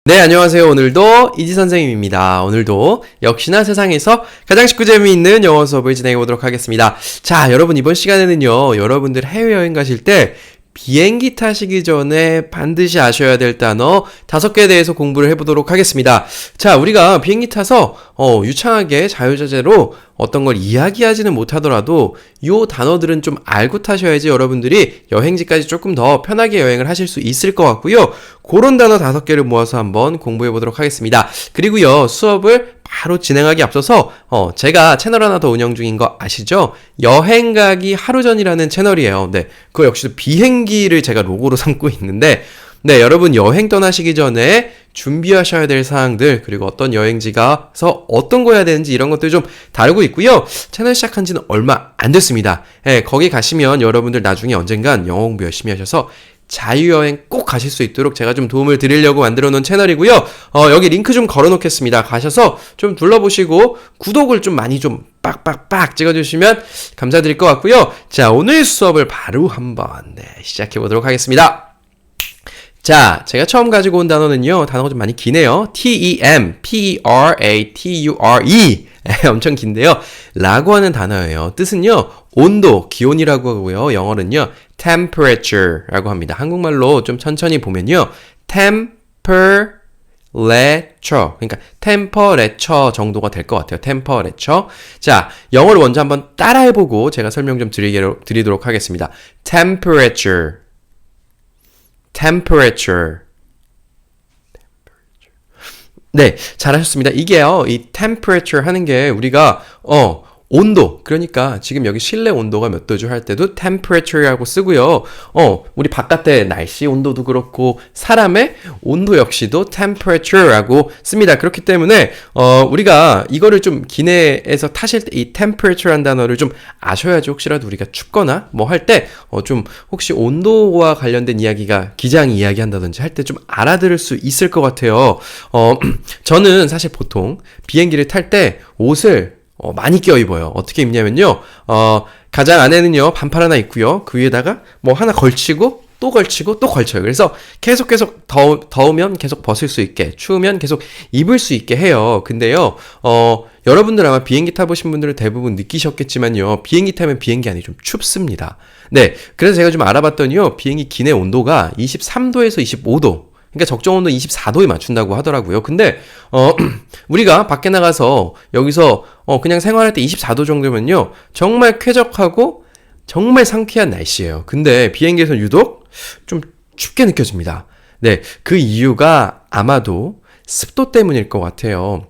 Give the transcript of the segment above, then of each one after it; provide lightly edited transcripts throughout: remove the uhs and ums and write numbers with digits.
네, 안녕하세요. 오늘도 이지 선생님입니다. 오늘도 역시나 세상에서 가장 쉽고 재미있는 영어 수업을 진행해 보도록 하겠습니다. 자, 여러분 이번 시간에는요, 여러분들 해외여행 가실 때 비행기 타시기 전에 반드시 아셔야 될 단어 5개에 대해서 공부를 해보도록 하겠습니다. 자, 우리가 비행기 타서 유창하게 자유자재로 어떤 걸 이야기하지는 못하더라도 요 단어들은 좀 알고 타셔야지 여러분들이 여행지까지 조금 더 편하게 여행을 하실 수 있을 것 같고요. 그런 단어 5개를 모아서 한번 공부해 보도록 하겠습니다. 그리고요, 수업을 바로 진행하기 앞서서 제가 채널 하나 더 운영 중인 거 아시죠? 여행 가기 하루 전이라는 채널이에요. 네, 그거 역시도 비행기를 제가 로고로 삼고 있는데, 네, 여러분 여행 떠나시기 전에 준비하셔야 될 사항들, 그리고 어떤 여행지 가서 어떤 거 해야 되는지 이런 것들 좀 다루고 있고요. 채널 시작한 지는 얼마 안 됐습니다. 네, 거기 가시면 여러분들 나중에 언젠간 영어 공부 열심히 하셔서 자유여행 꼭 가실 수 있도록 제가 좀 도움을 드리려고 만들어 놓은 채널이고요. 여기 링크 좀 걸어 놓겠습니다. 가셔서 좀 둘러보시고 구독을 좀 많이 좀 빡빡빡 찍어주시면 감사드릴 것 같고요. 자, 오늘 수업을 바로 한번 시작해 보도록 하겠습니다. 자, 제가 처음 가지고 온 단어는요, 단어가 좀 많이 기네요. T-E-M-P-E-R-A-T-U-R-E 엄청 긴데요. 라고 하는 단어예요. 뜻은요, 온도, 기온이라고 하고요. 영어는요, temperature라고 합니다. 한국말로 좀 천천히 보면요, temperature, 그러니까 temperature 정도가 될 것 같아요. temperature. 자, 영어를 먼저 한번 따라해보고 제가 설명 좀 드리도록 하겠습니다. temperature. 네, 잘하셨습니다. 이게요, 이 temperature 하는 게 우리가 온도, 그러니까 지금 여기 실내 온도가 몇 도죠 할 때도 temperature라고 쓰고요. 우리 바깥의 날씨 온도도 그렇고 사람의 온도 역시도 temperature라고 씁니다. 그렇기 때문에 우리가 이거를 좀 기내에서 타실 때 이 temperature란 단어를 좀 아셔야지 혹시라도 우리가 춥거나 뭐 할 때 좀 혹시 온도와 관련된 이야기가 기장이 이야기한다든지 할 때 좀 알아들을 수 있을 것 같아요. 저는 사실 보통 비행기를 탈 때 옷을 많이 껴입어요. 어떻게 입냐면요, 가장 안에는요, 반팔 하나 입고요. 그 위에다가 뭐 하나 걸치고, 또 걸치고, 또 걸쳐요. 그래서 계속 더우면 계속 벗을 수 있게, 추우면 계속 입을 수 있게 해요. 근데요, 여러분들 아마 비행기 타보신 분들은 대부분 느끼셨겠지만요, 비행기 타면 비행기 안이 좀 춥습니다. 네. 그래서 제가 좀 알아봤더니요, 비행기 기내 온도가 23도에서 25도, 그러니까 적정 온도 24도에 맞춘다고 하더라고요. 근데 우리가 밖에 나가서 여기서 그냥 생활할 때 24도 정도면요, 정말 쾌적하고 정말 상쾌한 날씨예요. 근데 비행기에서 유독 좀 춥게 느껴집니다. 네, 그 이유가 아마도 습도 때문일 것 같아요.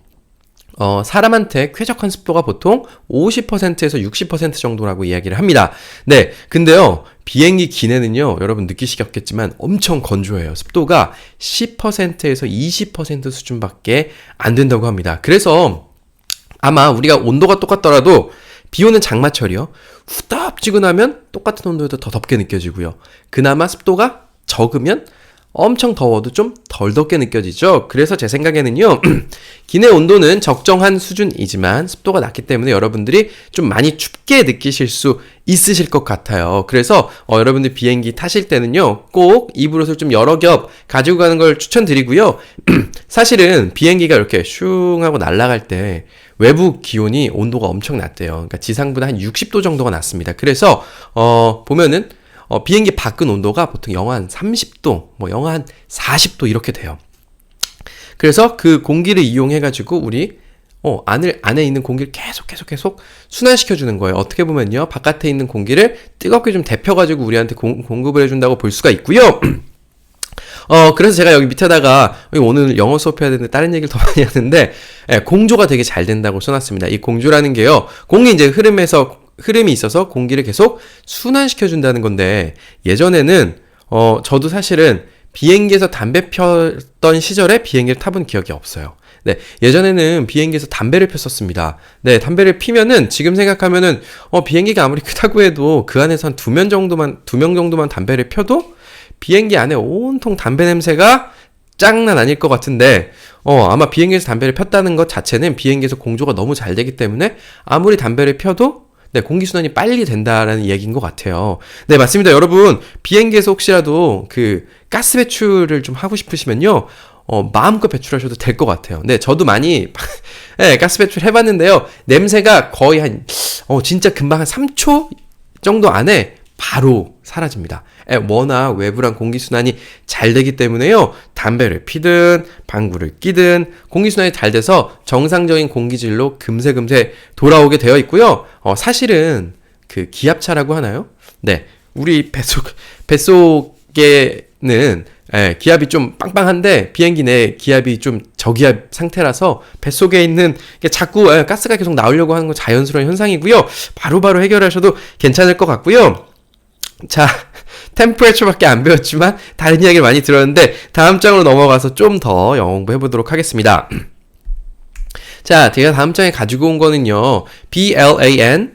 사람한테 쾌적한 습도가 보통 50%에서 60% 정도라고 이야기를 합니다. 네, 근데요, 비행기 기내는요, 여러분 느끼시겠지만 엄청 건조해요. 습도가 10%에서 20% 수준밖에 안 된다고 합니다. 그래서 아마 우리가 온도가 똑같더라도 비 오는 장마철이요, 후덥지근하면 똑같은 온도에도 더 덥게 느껴지고요. 그나마 습도가 적으면 엄청 더워도 좀 덜 덥게 느껴지죠. 그래서 제 생각에는요, 기내 온도는 적정한 수준이지만 습도가 낮기 때문에 여러분들이 좀 많이 춥게 느끼실 수 있으실 것 같아요. 그래서 여러분들 비행기 타실 때는요, 꼭 이불옷을 좀 여러 겹 가지고 가는 걸 추천드리고요. 사실은 비행기가 이렇게 슝 하고 날아갈 때 외부 기온이 온도가 엄청 낮대요. 그러니까 지상보다 한 60도 정도가 낮습니다. 그래서 보면은 비행기 밖은 온도가 보통 영하 한 30도, 뭐 영하 한 40도 이렇게 돼요. 그래서 그 공기를 이용해가지고 우리 안에 있는 공기를 계속 순환시켜주는 거예요. 어떻게 보면요, 바깥에 있는 공기를 뜨겁게 좀 데펴가지고 우리한테 공급을 해준다고 볼 수가 있고요. 그래서 제가 여기 밑에다가 오늘 영어 수업해야 되는데 다른 얘기를 더 많이 하는데, 공조가 되게 잘 된다고 써놨습니다. 이 공조라는 게요, 공이 이제 흐름이 있어서 공기를 계속 순환시켜준다는 건데, 예전에는 저도 사실은 비행기에서 담배 폈던 시절에 비행기를 타본 기억이 없어요. 네, 예전에는 비행기에서 담배를 폈었습니다. 네, 담배를 피면은 지금 생각하면은 비행기가 아무리 크다고 해도 그 안에서 한 2명 정도만 담배를 펴도 비행기 안에 온통 담배 냄새가 장난 아닐 것 같은데, 아마 비행기에서 담배를 폈다는 것 자체는 비행기에서 공조가 너무 잘 되기 때문에 아무리 담배를 펴도 공기순환이 빨리 된다라는 얘기인 것 같아요. 네, 맞습니다. 여러분, 비행기에서 혹시라도 그 가스 배출을 좀 하고 싶으시면요, 마음껏 배출하셔도 될 것 같아요. 네, 저도 많이 네, 가스 배출 해봤는데요. 냄새가 거의 진짜 금방 한 3초 정도 안에 바로 사라집니다. 워낙 외부랑 공기순환이 잘 되기 때문에요. 담배를 피든 방구를 끼든 공기순환이 잘 돼서 정상적인 공기질로 금세 돌아오게 되어 있고요. 사실은 그 기압차라고 하나요? 네, 우리 뱃속에는 기압이 좀 빵빵한데 비행기 내 기압이 좀 저기압 상태라서 뱃속에 있는 게 자꾸 가스가 계속 나오려고 하는 건 자연스러운 현상이고요. 바로바로 해결하셔도 괜찮을 것 같고요. 자, 템퍼레처밖에 안 배웠지만 다른 이야기를 많이 들었는데 다음 장으로 넘어가서 좀 더 영어 공부 해보도록 하겠습니다. 자, 제가 다음 장에 가지고 온 거는요. BLANKET라고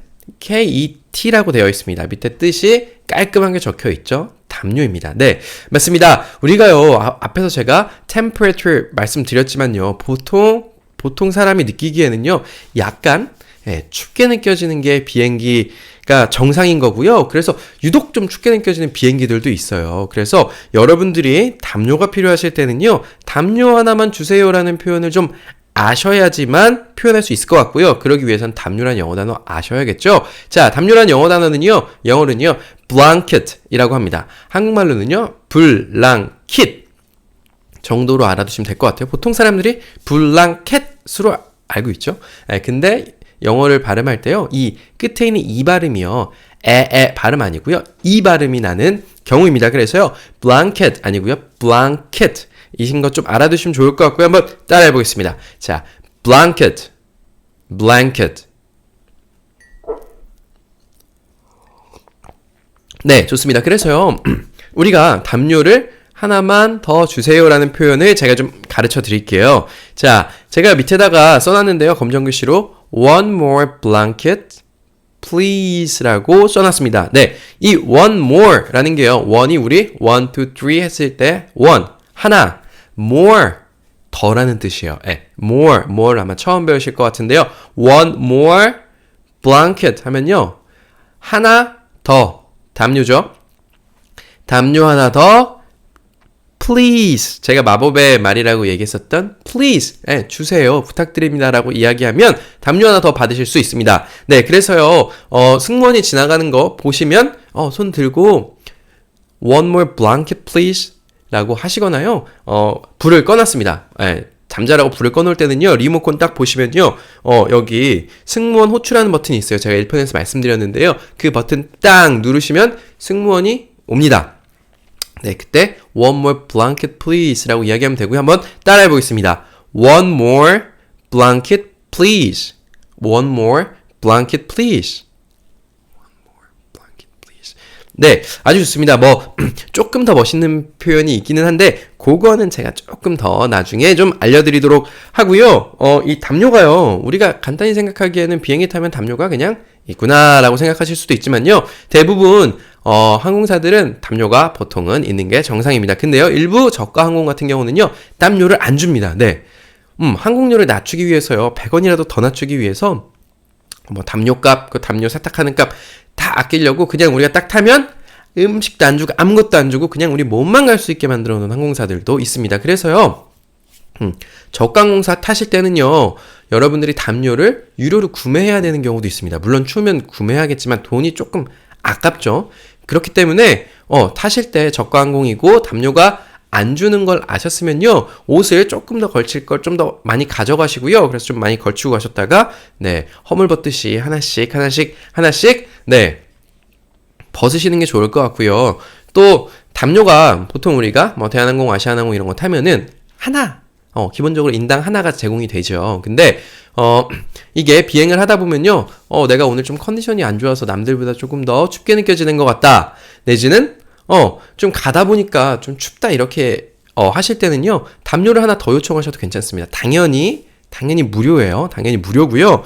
되어 있습니다. 밑에 뜻이 깔끔하게 적혀 있죠. 담요입니다. 네, 맞습니다. 우리가요, 앞에서 제가 temperature 말씀드렸지만요. 보통 사람이 느끼기에는요, 약간 춥게 느껴지는 게 비행기가 정상인 거고요. 그래서 유독 좀 춥게 느껴지는 비행기들도 있어요. 그래서 여러분들이 담요가 필요하실 때는요, 담요 하나만 주세요라는 표현을 좀 아셔야지만 표현할 수 있을 것 같고요. 그러기 위해서는 담요란 영어 단어 아셔야겠죠? 자, 담요란 영어로는요, blanket이라고 합니다. 한국말로는요, 블랑킷 정도로 알아두시면 될 것 같아요. 보통 사람들이 블랑켓으로 알고 있죠? 근데 영어를 발음할 때요, 이 끝에 있는 이 발음이요, 발음 아니고요, 이 발음이 나는 경우입니다. 그래서요, blanket 아니고요, blanket 이신 것 좀 알아두시면 좋을 것 같고요. 한번 따라해 보겠습니다. 자, blanket, blanket. 네, 좋습니다. 그래서요, 우리가 담요를 하나만 더 주세요라는 표현을 제가 좀 가르쳐 드릴게요. 자, 제가 밑에다가 써놨는데요. 검정글씨로 one more blanket, please라고 써놨습니다. 네, 이 one more라는 게요. one이 우리 1, 2, 3 했을 때 one, 하나, more, 더라는 뜻이에요. 네, more 아마 처음 배우실 것 같은데요. one more blanket 하면요. 하나 더, 담요죠. 담요 하나 더, please. 제가 마법의 말이라고 얘기했었던 please. 주세요. 부탁드립니다라고 이야기하면 담요 하나 더 받으실 수 있습니다. 네, 그래서요, 승무원이 지나가는 거 보시면, 손 들고 one more blanket please. 라고 하시거나요, 불을 꺼놨습니다. 잠자라고 불을 꺼놓을 때는요, 리모컨 딱 보시면요, 여기 승무원 호출하는 버튼이 있어요. 제가 1편에서 말씀드렸는데요. 그 버튼 딱 누르시면 승무원이 옵니다. 네, 그때 one more blanket please 라고 이야기하면 되고요. 한번 따라해 보겠습니다. one more blanket please. one more blanket please. 네, 아주 좋습니다. 조금 더 멋있는 표현이 있기는 한데, 그거는 제가 조금 더 나중에 좀 알려드리도록 하고요. 이 담요가요, 우리가 간단히 생각하기에는 비행기 타면 담요가 그냥 있구나라고 생각하실 수도 있지만요. 대부분, 항공사들은 담요가 보통은 있는 게 정상입니다. 근데요, 일부 저가 항공 같은 경우는요, 담요를 안 줍니다. 네. 항공료를 낮추기 위해서요, 100원이라도 더 낮추기 위해서, 담요값, 그 담요 세탁하는 값, 다 아끼려고 그냥 우리가 딱 타면 음식도 안 주고 아무것도 안 주고 그냥 우리 몸만 갈 수 있게 만들어 놓은 항공사들도 있습니다. 그래서요, 저가 항공사 타실 때는요, 여러분들이 담요를 유료로 구매해야 되는 경우도 있습니다. 물론 추우면 구매하겠지만 돈이 조금 아깝죠. 그렇기 때문에 타실 때 저가 항공이고 담요가 안 주는 걸 아셨으면요, 옷을 조금 더 걸칠 걸 좀 더 많이 가져가시고요. 그래서 좀 많이 걸치고 가셨다가, 네, 허물 벗듯이 하나씩, 네, 벗으시는 게 좋을 것 같고요. 또 담요가 보통 우리가 대한항공, 아시아나항공 이런 거 타면은 하나, 기본적으로 인당 하나가 제공이 되죠. 근데 이게 비행을 하다 보면요, 내가 오늘 좀 컨디션이 안 좋아서 남들보다 조금 더 춥게 느껴지는 것 같다, 내지는 좀 가다 보니까 좀 춥다, 이렇게 하실 때는요, 담요를 하나 더 요청하셔도 괜찮습니다. 당연히 무료예요. 당연히 무료고요.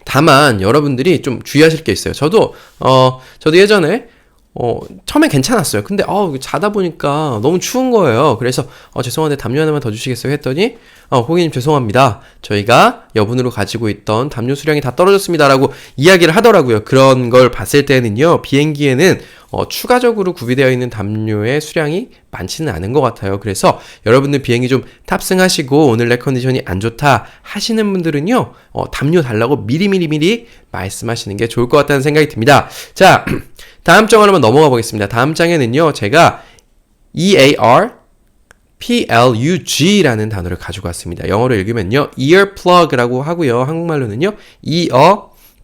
다만 여러분들이 좀 주의하실 게 있어요. 저도 예전에 처음에 괜찮았어요. 근데 자다 보니까 너무 추운 거예요. 그래서 죄송한데 담요 하나만 더 주시겠어요? 했더니 고객님 죄송합니다. 저희가 여분으로 가지고 있던 담요 수량이 다 떨어졌습니다라고 이야기를 하더라고요. 그런 걸 봤을 때는요, 비행기에는 추가적으로 구비되어 있는 담요의 수량이 많지는 않은 것 같아요. 그래서 여러분들 비행기 좀 탑승하시고 오늘 내 컨디션이 안 좋다 하시는 분들은요, 담요 달라고 미리 말씀하시는 게 좋을 것 같다는 생각이 듭니다. 자, 다음 장으로 한번 넘어가 보겠습니다. 다음 장에는요, 제가 EARPLUG라는 단어를 가지고 왔습니다. 영어로 읽으면요, earplug라고 하고요. 한국말로는요,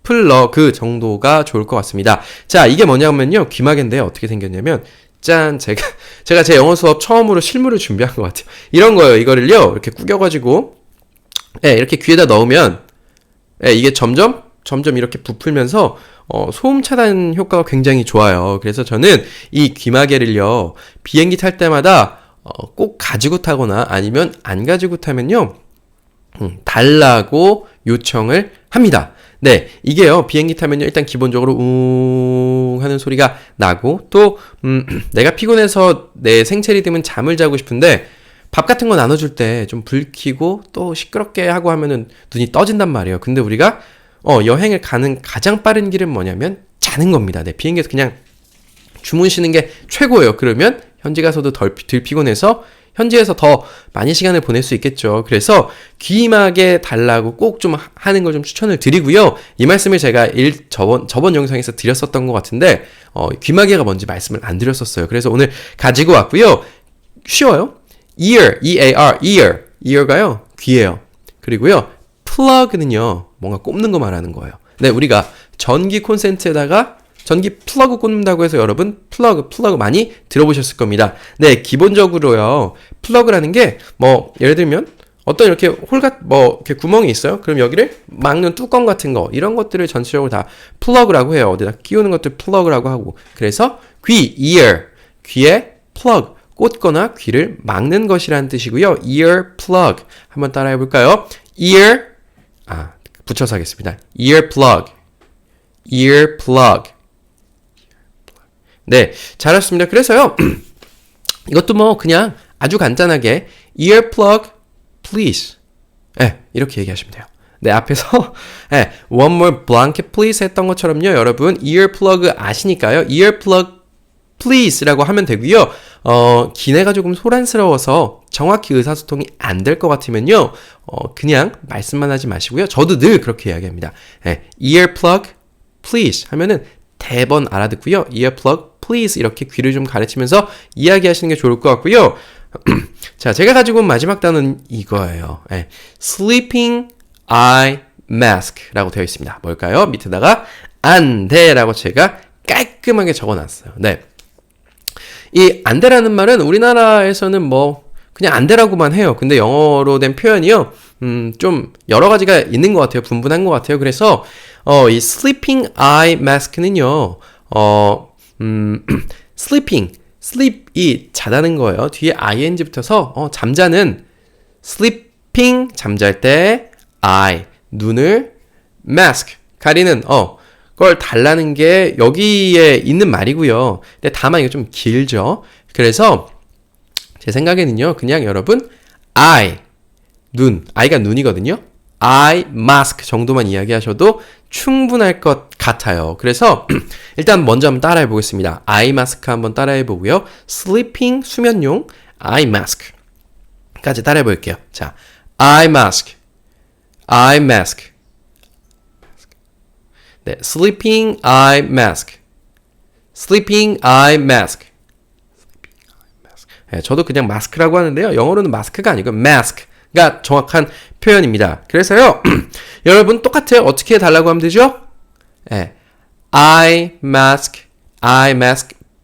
플러그 정도가 좋을 것 같습니다. 자, 이게 뭐냐면요, 귀마개인데요. 어떻게 생겼냐면, 짠, 제가 제 영어 수업 처음으로 실물을 준비한 것 같아요. 이런 거예요. 이거를요, 이렇게 구겨가지고, 이렇게 귀에다 넣으면, 이게 점점 이렇게 부풀면서, 소음 차단 효과가 굉장히 좋아요. 그래서 저는 이 귀마개를요, 비행기 탈 때마다, 꼭 가지고 타거나 아니면 안 가지고 타면요, 달라고 요청을 합니다. 네, 이게요, 비행기 타면요, 일단 기본적으로 하는 소리가 나고, 또 내가 피곤해서 내 생체 리듬은 잠을 자고 싶은데 밥 같은 거 나눠줄 때 좀 불 켜고 또 시끄럽게 하고 하면은 눈이 떠진단 말이에요. 근데 우리가 여행을 가는 가장 빠른 길은 뭐냐면 자는 겁니다. 네, 비행기에서 그냥 주무시는 게 최고예요. 그러면 현지 가서도 덜 피곤해서 현지에서 더 많이 시간을 보낼 수 있겠죠. 그래서 귀마개 달라고 꼭 좀 하는 걸 좀 추천을 드리고요. 이 말씀을 제가 저번 영상에서 드렸었던 것 같은데, 귀마개가 뭔지 말씀을 안 드렸었어요. 그래서 오늘 가지고 왔고요. 쉬워요. ear, ear가요, 귀예요. 그리고요, plug는요, 뭔가 꼽는 거 말하는 거예요. 네, 우리가 전기 콘센트에다가 전기 플러그 꽂는다고 해서 여러분 플러그 많이 들어보셨을 겁니다. 네, 기본적으로요, 플러그라는 게 예를 들면 어떤 이렇게 이렇게 구멍이 있어요. 그럼 여기를 막는 뚜껑 같은 거, 이런 것들을 전체적으로 다 플러그라고 해요. 어디다 끼우는 것들 플러그라고 하고. 그래서 ear, 귀에 plug, 꽂거나 귀를 막는 것이라는 뜻이고요. ear plug. 한번 따라해 볼까요? ear, 붙여서 하겠습니다. ear plug. 네, 잘하셨습니다. 그래서요, 이것도 그냥 아주 간단하게 ear plug please, 이렇게 얘기하시면 돼요. 네, 앞에서 one more blanket please 했던 것처럼요, 여러분 ear plug 아시니까요, ear plug please라고 하면 되고요. 기내가 조금 소란스러워서 정확히 의사소통이 안 될 것 같으면요, 그냥 말씀만 하지 마시고요. 저도 늘 그렇게 이야기합니다. ear plug please 하면은 대번 알아듣고요. ear plug please 이렇게 귀를 좀 가르치면서 이야기하시는 게 좋을 것 같고요. 자, 제가 가지고 온 마지막 단어는 이거예요. sleeping eye mask라고 되어 있습니다. 뭘까요? 밑에다가 안 돼라고 제가 깔끔하게 적어놨어요. 네, 이 안 돼라는 말은 우리나라에서는 그냥 안 돼라고만 해요. 근데 영어로 된 표현이요, 좀 여러 가지가 있는 것 같아요. 분분한 것 같아요. 그래서 이 sleeping eye mask는요, sleep이 자다는 거예요. 뒤에 ing 붙어서 잠자는, sleeping 잠잘 때, eye 눈을, mask 가리는 걸 달라는 게 여기에 있는 말이고요. 근데 다만 이거 좀 길죠. 그래서 제 생각에는요, 그냥 여러분 eye 눈, eye가 눈이거든요. eye mask 정도만 이야기하셔도 충분할 것 같아요. 그래서 일단 먼저 한번 따라해 보겠습니다. eye mask 한번 따라해 보고요. sleeping 수면용 eye mask 까지 따라해 볼게요. 자, eye mask. 네, sleeping eye mask. 네, 저도 그냥 마스크라고 하는데요. 영어로는 마스크가 아니고 mask가 정확한 표현입니다. 그래서요, 여러분 똑같아요. 어떻게 해달라고 하면 되죠? eye mask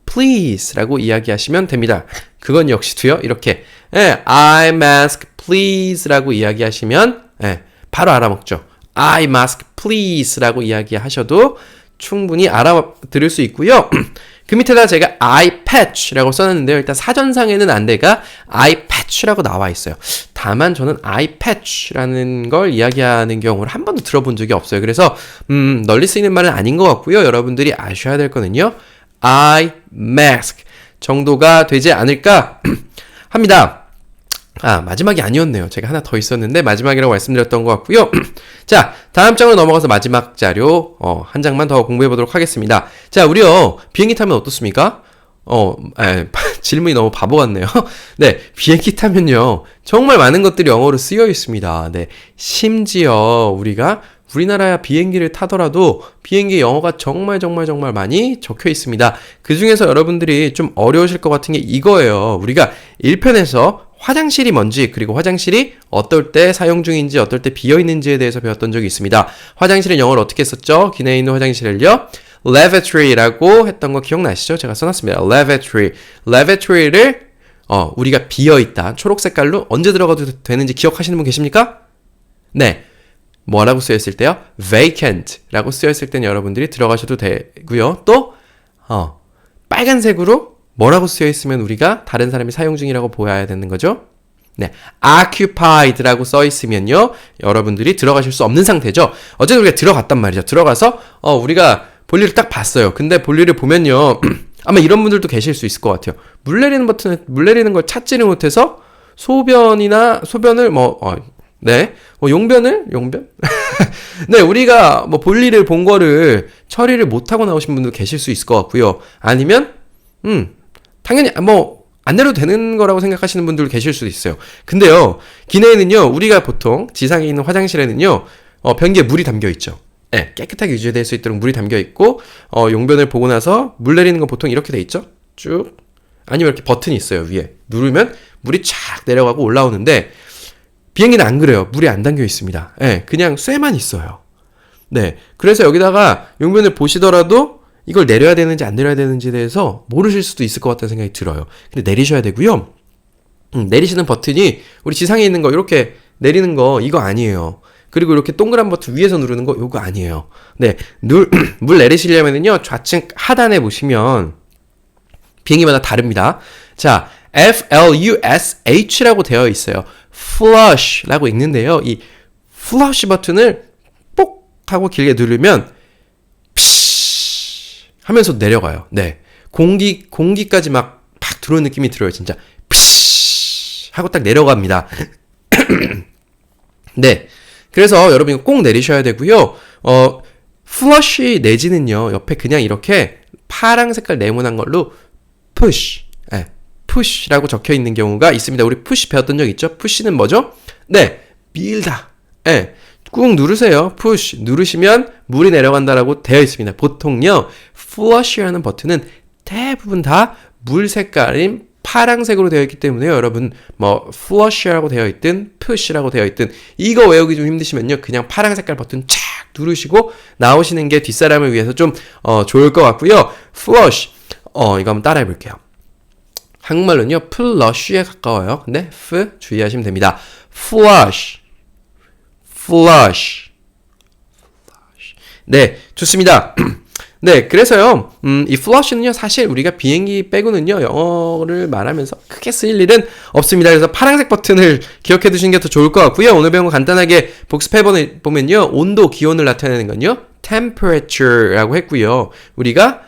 please 라고 이야기하시면 됩니다. 그건 역시도요, 이렇게 eye mask please 라고 이야기하시면 바로 알아먹죠. eye mask please 라고 이야기하셔도 충분히 알아들을 수 있고요. 그 밑에다 제가 eye patch라고 써놨는데요. 일단 사전상에는 안돼가 eye patch라고 나와 있어요. 다만 저는 eye patch라는 걸 이야기하는 경우를 한 번도 들어본 적이 없어요. 그래서 널리 쓰이는 말은 아닌 것 같고요. 여러분들이 아셔야 될 거는요, eye mask 정도가 되지 않을까 합니다. 마지막이 아니었네요. 제가 하나 더 있었는데 마지막이라고 말씀드렸던 것 같고요. 자, 다음 장으로 넘어가서 마지막 자료 한 장만 더 공부해 보도록 하겠습니다. 자, 우리요. 비행기 타면 어떻습니까? 질문이 너무 바보 같네요. 네, 비행기 타면요. 정말 많은 것들이 영어로 쓰여 있습니다. 네, 심지어 우리나라 비행기를 타더라도 비행기 영어가 정말 많이 적혀 있습니다. 그 중에서 여러분들이 좀 어려우실 것 같은 게 이거예요. 우리가 1편에서 화장실이 뭔지 그리고 화장실이 어떨 때 사용 중인지 어떨 때 비어 있는지에 대해서 배웠던 적이 있습니다. 화장실은 영어로 어떻게 썼죠? 기내에 있는 화장실을요. lavatory라고 했던 거 기억나시죠? 제가 써놨습니다. lavatory를 우리가 비어있다. 초록 색깔로 언제 들어가도 되는지 기억하시는 분 계십니까? 네. 뭐라고 쓰여있을 때요? vacant라고 쓰여있을 때는 여러분들이 들어가셔도 되고요. 또 빨간색으로 뭐라고 쓰여있으면 우리가 다른 사람이 사용 중이라고 보여야 되는 거죠? 네, occupied라고 써있으면요. 여러분들이 들어가실 수 없는 상태죠. 어쨌든 우리가 들어갔단 말이죠. 들어가서 우리가 볼일을 딱 봤어요. 근데 볼일을 보면요. 아마 이런 분들도 계실 수 있을 것 같아요. 물 내리는 걸 찾지를 못해서 소변을 용변? 네, 우리가 볼일을 본 거를 처리를 못하고 나오신 분도 계실 수 있을 것 같고요. 아니면, 당연히, 안 내려도 되는 거라고 생각하시는 분들 계실 수도 있어요. 근데요, 기내에는요, 우리가 보통 지상에 있는 화장실에는요, 변기에 물이 담겨 있죠. 네, 깨끗하게 유지될 수 있도록 물이 담겨 있고, 용변을 보고 나서 물 내리는 건 보통 이렇게 돼 있죠? 쭉. 아니면 이렇게 버튼이 있어요, 위에. 누르면 물이 쫙 내려가고 올라오는데, 비행기는 안 그래요. 물이 안 담겨 있습니다. 네, 그냥 쇠만 있어요. 네. 그래서 여기다가 용변을 보시더라도 이걸 내려야 되는지 안 내려야 되는지에 대해서 모르실 수도 있을 것 같다는 생각이 들어요. 근데 내리셔야 되고요. 내리시는 버튼이 우리 지상에 있는 거 이렇게 내리는 거 이거 아니에요. 그리고 이렇게 동그란 버튼 위에서 누르는 거 이거 아니에요. 네. 물 내리시려면은요. 좌측 하단에 보시면 비행기마다 다릅니다. 자, FLUSH라고 되어 있어요. flush라고 읽는데요. 이 flush 버튼을 뽁 하고 길게 누르면 피쉬 하면서 내려가요. 네. 공기까지 막 들어오는 느낌이 들어요. 진짜 피쉬 하고 딱 내려갑니다. 네. 그래서 여러분 이거 꼭 내리셔야 되고요. flush 내지는요. 옆에 그냥 이렇게 파랑 색깔 네모난 걸로 push push라고 적혀 있는 경우가 있습니다. 우리 push 배웠던 적 있죠? push는 뭐죠? 네, 밀다. 꾹 누르세요. push 누르시면 물이 내려간다라고 되어 있습니다. 보통요, flush라는 버튼은 대부분 다 물 색깔인 파랑색으로 되어 있기 때문에요. 여러분 flush라고 되어 있든 push라고 되어 있든 이거 외우기 좀 힘드시면요, 그냥 파랑 색깔 버튼 착 누르시고 나오시는 게 뒷사람을 위해서 좀 좋을 것 같고요. flush 이거 한번 따라해 볼게요. 한국말로는요, 플러쉬에 가까워요. 근데 주의하시면 됩니다. flush. 네, 좋습니다. 네, 그래서요, 이 flush는요, 사실 우리가 비행기 빼고는요, 영어를 말하면서 크게 쓰일 일은 없습니다. 그래서 파란색 버튼을 기억해 두시는 게 더 좋을 것 같고요. 오늘 배운 거 간단하게 복습해 보면요, 온도, 기온을 나타내는 건요, temperature라고 했고요. 우리가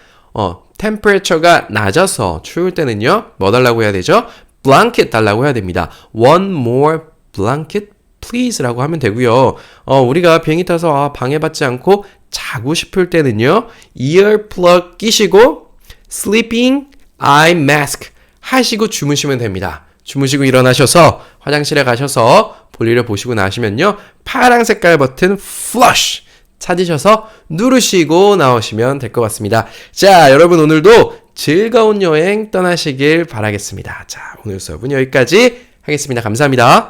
temperature가 낮아서 추울 때는요, 뭐 달라고 해야 되죠? blanket 달라고 해야 됩니다. One more blanket, please라고 하면 되고요. 우리가 비행기 타서 방해받지 않고 자고 싶을 때는요, earplug 끼시고 sleeping eye mask 하시고 주무시면 됩니다. 주무시고 일어나셔서 화장실에 가셔서 볼일을 보시고 나시면요, 파란 색깔 버튼 flush 찾으셔서 누르시고 나오시면 될 것 같습니다. 자, 여러분 오늘도 즐거운 여행 떠나시길 바라겠습니다. 자, 오늘 수업은 여기까지 하겠습니다. 감사합니다.